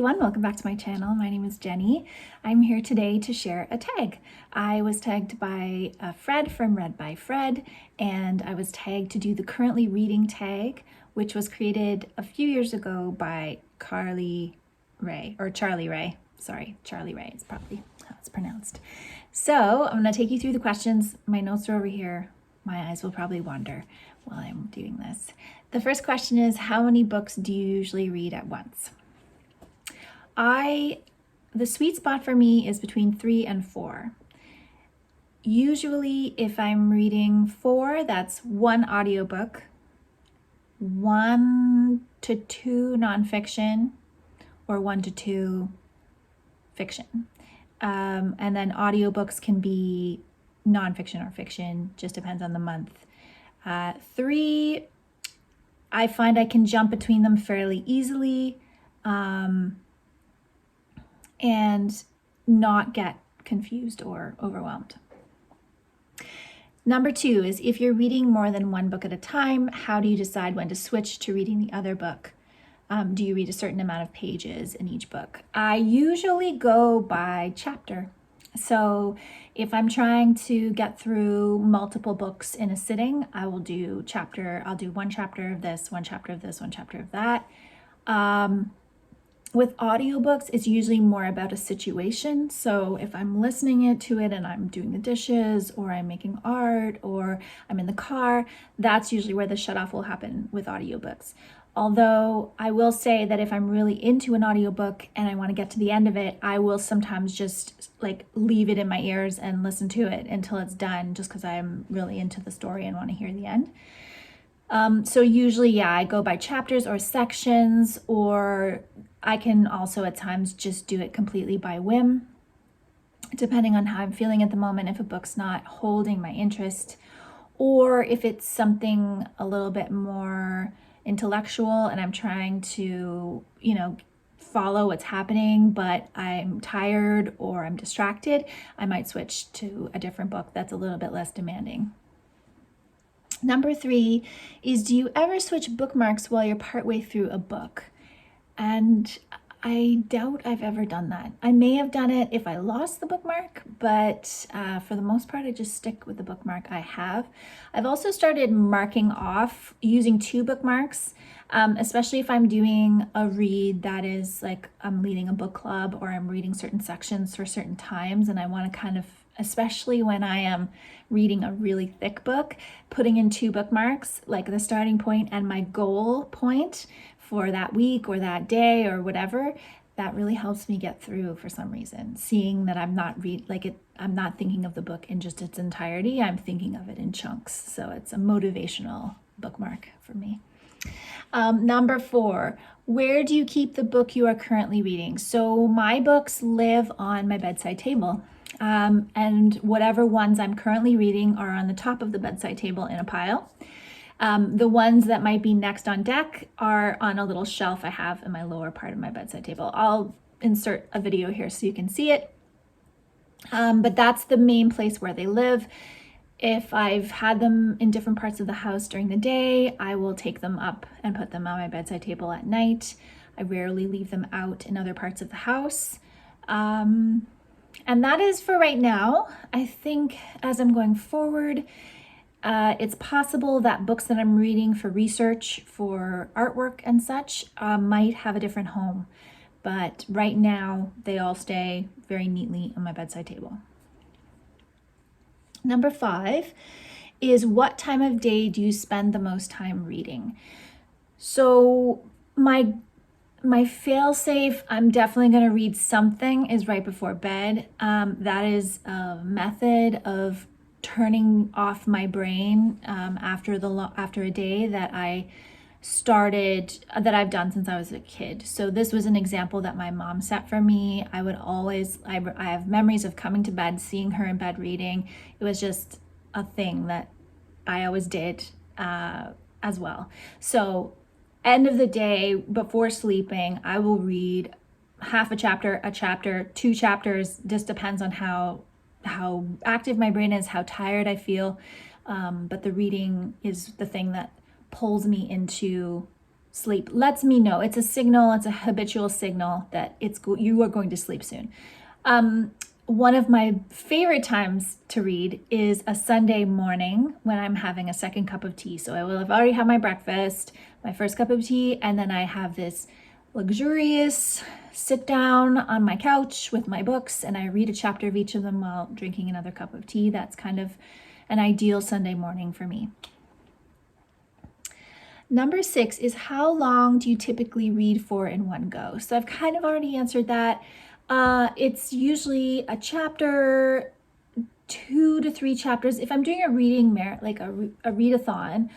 everyone, welcome back to my channel. My name is Jenny. I'm here today to share a tag. I was tagged by Fred from Read by Fred, and I was tagged to do the currently reading tag, which was created a few years ago by Charlie Ray is probably how it's pronounced. So I'm gonna take you through the questions. My notes are over here. My eyes will probably wander while I'm doing this. The first question is, how many books do you usually read at once? The sweet spot for me is between 3 and 4. Usually if I'm reading 4, that's 1 audiobook, 1 to 2 nonfiction, or 1 to 2 fiction. And then audiobooks can be nonfiction or fiction, just depends on the month. 3, I find I can jump between them fairly easily. And not get confused or overwhelmed. Number 2 is, if you're reading more than 1 book at a time, how do you decide when to switch to reading the other book? Do you read a certain amount of pages in each book? I usually go by chapter. So if I'm trying to get through multiple books in a sitting, I'll do 1 chapter of this, 1 chapter of this, 1 chapter of that. With audiobooks, it's usually more about a situation. So if I'm listening to it and I'm doing the dishes, or I'm making art, or I'm in the car, that's usually where the shut off will happen with audiobooks. Although I will say that if I'm really into an audiobook and I want to get to the end of it, I will sometimes just leave it in my ears and listen to it until it's done, just because I'm really into the story and want to hear the end. So usually, I go by chapters or sections, or I can also at times just do it completely by whim, depending on how I'm feeling at the moment, if a book's not holding my interest, or if it's something a little bit more intellectual and I'm trying to, follow what's happening, but I'm tired or I'm distracted, I might switch to a different book that's a little bit less demanding. Number 3 is, do you ever switch bookmarks while you're partway through a book? And I doubt I've ever done that. I may have done it if I lost the bookmark, but for the most part, I just stick with the bookmark I have. I've also started marking off using 2 bookmarks, especially if I'm doing a read that is like I'm leading a book club, or I'm reading certain sections for certain times, and I want to kind of, especially when I am reading a really thick book, putting in 2 bookmarks, like the starting point and my goal point for that week or that day or whatever, that really helps me get through for some reason. Seeing that I'm not thinking of the book in just its entirety, I'm thinking of it in chunks. So it's a motivational bookmark for me. Number 4, where do you keep the book you are currently reading? So my books live on my bedside table. And whatever ones I'm currently reading are on the top of the bedside table in a pile. The ones that might be next on deck are on a little shelf I have in my lower part of my bedside table. I'll insert a video here so you can see it. But that's the main place where they live. If I've had them in different parts of the house during the day, I will take them up and put them on my bedside table at night. I rarely leave them out in other parts of the house. And that is for right now. I think as I'm going forward, it's possible that books that I'm reading for research, for artwork and such, might have a different home. But right now, they all stay very neatly on my bedside table. Number 5 is, what time of day do you spend the most time reading? So my fail-safe, I'm definitely going to read something, is right before bed. That is a method of turning off my brain after a day that I've done since I was a kid. So this was an example that my mom set for me. I have memories of coming to bed, seeing her in bed reading. It was just a thing that I always did as well. So end of the day, before sleeping, I will read half a chapter, 2 chapters, just depends on how active my brain is, how tired I feel. But the reading is the thing that pulls me into sleep lets me know. It's a signal, it's a habitual signal that you are going to sleep soon. One of my favorite times to read is a Sunday morning when I'm having a second cup of tea. So I will have already had my breakfast, my first cup of tea, and then I have this luxurious sit down on my couch with my books, and I read a chapter of each of them while drinking another cup of tea. That's kind of an ideal Sunday morning for me. Number 6 is, how long do you typically read for in one go? So I've kind of already answered that. It's usually a chapter, 2 to 3 chapters. If I'm doing a reading like a readathon,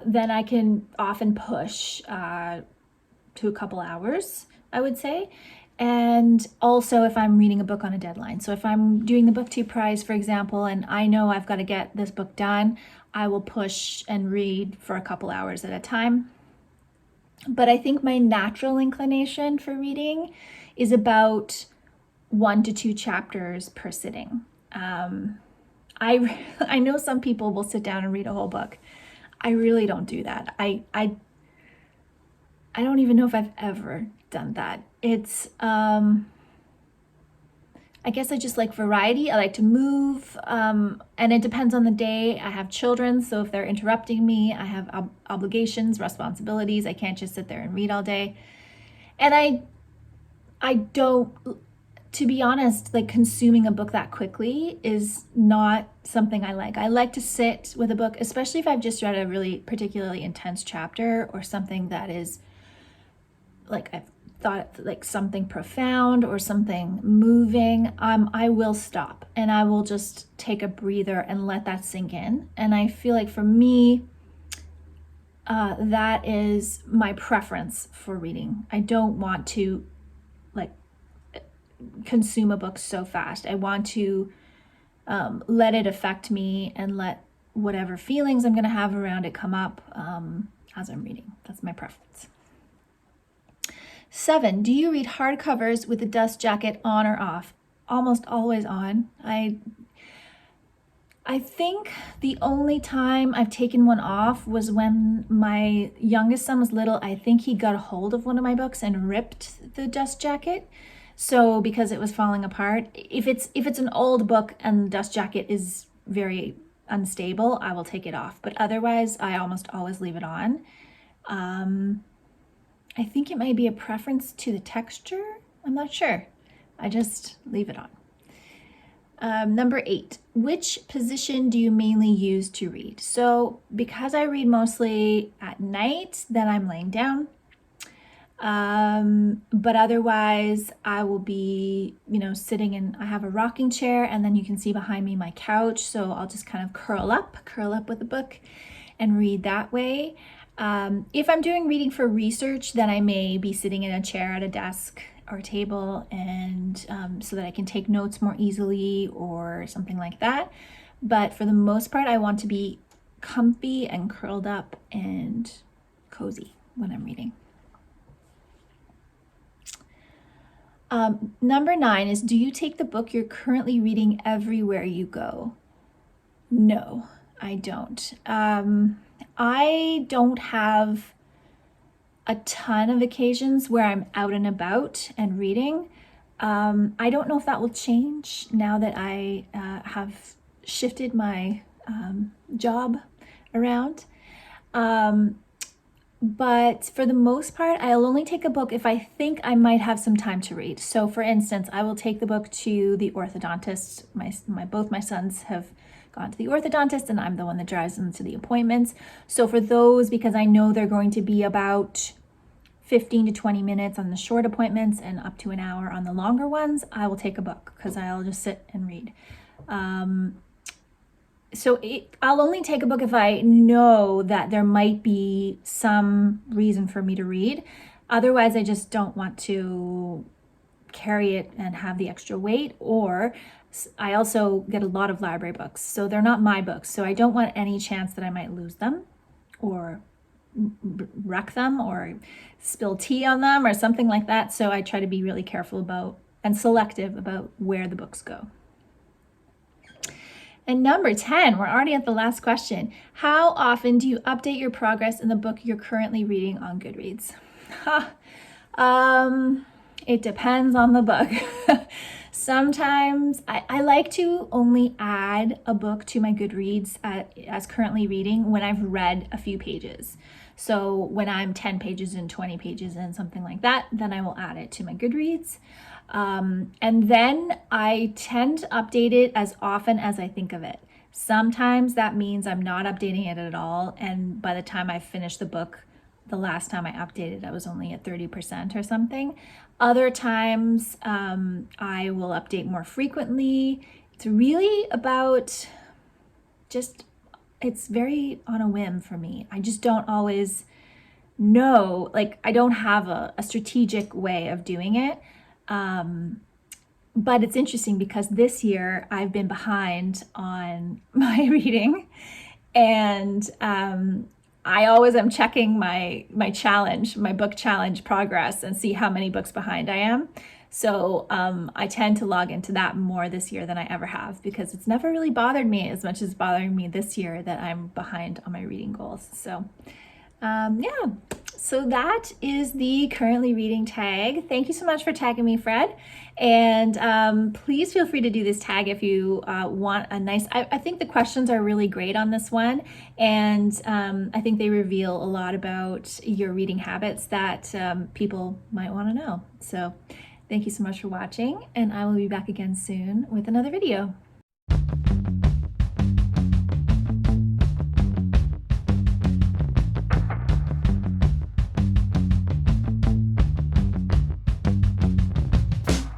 then I can often push to a couple hours, I would say. And also if I'm reading a book on a deadline. So if I'm doing the BookTube Prize, for example, and I know I've got to get this book done, I will push and read for a couple hours at a time. But I think my natural inclination for reading is about 1 to 2 chapters per sitting. I know some people will sit down and read a whole book. I really don't do that. I don't even know if I've ever done that. It's I guess I just like variety. I like to move, and it depends on the day. I have children, so if they're interrupting me, I have obligations, responsibilities. I can't just sit there and read all day. And I don't, to be honest, like consuming a book that quickly is not something I like. I like to sit with a book, especially if I've just read a really particularly intense chapter or something that is like I've thought like something profound or something moving. I will stop and I will just take a breather and let that sink in. And I feel like for me, that is my preference for reading. I don't want to like consume a book so fast. I want to let it affect me and let whatever feelings I'm going to have around it come up as I'm reading. That's my preference. 7, do you read hardcovers with the dust jacket on or off? Almost always on. I think the only time I've taken one off was when my youngest son was little. I think he got a hold of one of my books and ripped the dust jacket. So because it was falling apart, if it's an old book and the dust jacket is very unstable, I will take it off. But otherwise, I almost always leave it on. I think it might be a preference to the texture. I'm not sure. I just leave it on. Number 8, which position do you mainly use to read? So because I read mostly at night, then I'm laying down. But otherwise I will be, sitting in, I have a rocking chair, and then you can see behind me my couch. So I'll just kind of curl up with a book and read that way. If I'm doing reading for research, then I may be sitting in a chair at a desk or table, and so that I can take notes more easily or something like that. But for the most part, I want to be comfy and curled up and cozy when I'm reading. Number 9 is, do you take the book you're currently reading everywhere you go? No, I don't. I don't have a ton of occasions where I'm out and about and reading. I don't know if that will change now that I have shifted my job around. But for the most part, I'll only take a book if I think I might have some time to read. So for instance, I will take the book to the orthodontist. Both my sons have gone to the orthodontist, and I'm the one that drives them to the appointments. So for those, because I know they're going to be about 15 to 20 minutes on the short appointments and up to an hour on the longer ones, I will take a book because I'll just sit and read. I'll only take a book if I know that there might be some reason for me to read. Otherwise, I just don't want to carry it and have the extra weight. Or I also get a lot of library books, so they're not my books. So I don't want any chance that I might lose them or wreck them or spill tea on them or something like that. So I try to be really careful about and selective about where the books go. And number 10, we're already at the last question. How often do you update your progress in the book you're currently reading on Goodreads? It depends on the book. Sometimes I like to only add a book to my Goodreads as currently reading when I've read a few pages. So when I'm 10 pages in, 20 pages in, something like that, then I will add it to my Goodreads. And then I tend to update it as often as I think of it. Sometimes that means I'm not updating it at all, and by the time I finish the book, the last time I updated, I was only at 30% or something. Other times, I will update more frequently. It's really about it's very on a whim for me. I just don't always know, like, I don't have a strategic way of doing it. But it's interesting because this year I've been behind on my reading, and I always am checking my book challenge progress and see how many books behind I am. So I tend to log into that more this year than I ever have, because it's never really bothered me as much as bothering me this year that I'm behind on my reading goals. So yeah, so that is the currently reading tag. Thank you so much for tagging me, Fred. And please feel free to do this tag if you want a nice, I think the questions are really great on this one. And I think they reveal a lot about your reading habits that people might want to know. So thank you so much for watching, and I will be back again soon with another video.